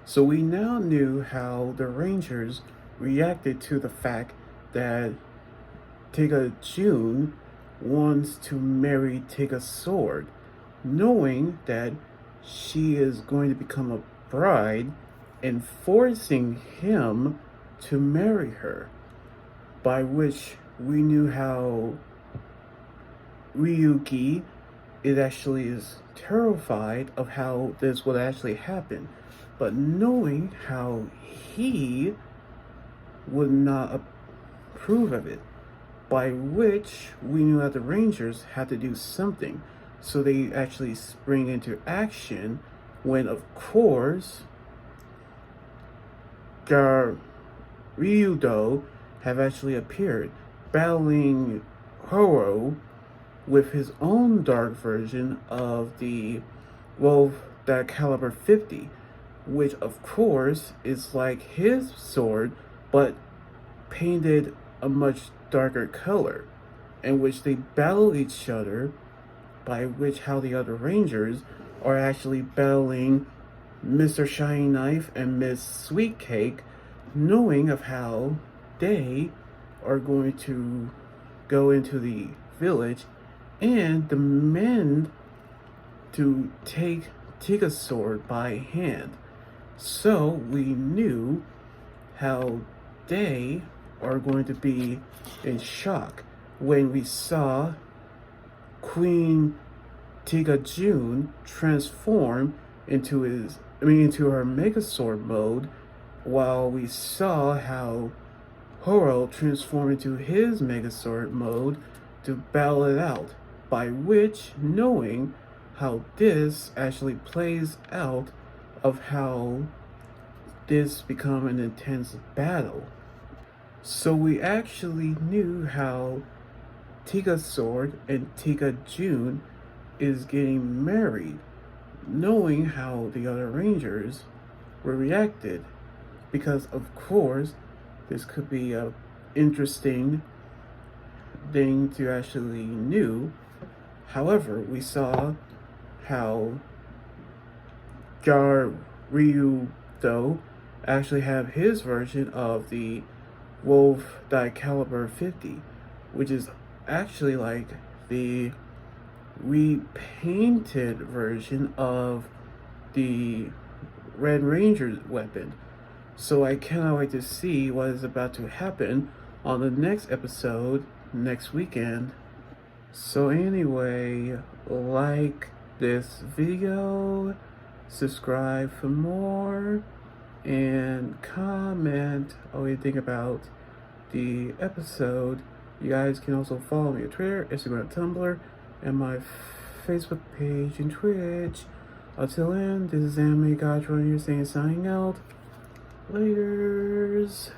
So we now knew how the Rangers reacted to the fact that TegaJune wants to marry TegaSword, knowing that she is going to become a bride and forcing him to marry her, by which we knew how Ryuki is terrified of how this would actually happen, but knowing how he would not approve of it, by which we knew that the Rangers had to do something. So they actually spring into action when, of course, Ryudo have actually appeared, battling Horo with his own dark version of the wolf that caliber 50, which of course is like his sword but painted a much darker color, in which they battle each other, by which how the other Rangers are actually battling Mr. Shiny Knife and Miss Sweet Cake, knowing of how they are going to go into the village and demand to take TegaSword by hand. So we knew how they are going to be in shock when we saw Queen TegaJune transform into her Megasword mode, while we saw how Horo transformed into his Megasword mode to battle it out, by which knowing how this actually plays out of how this become an intense battle. So we actually knew how TegaSword and TegaJune is getting married, knowing how the other Rangers were reacted, because of course this could be a interesting thing to actually knew. However, we saw how Ryudo actually have his version of the wolf die caliber 50, which is actually like the repainted version of the Red Ranger's weapon. So I cannot wait to see what is about to happen on the next episode next weekend. So anyway, like this video, subscribe for more, and comment what you think about the episode. You guys can also follow me on Twitter, Instagram, Tumblr, and my Facebook page and Twitch. Until then, this is Anime Gozyuger here saying signing out. Laters.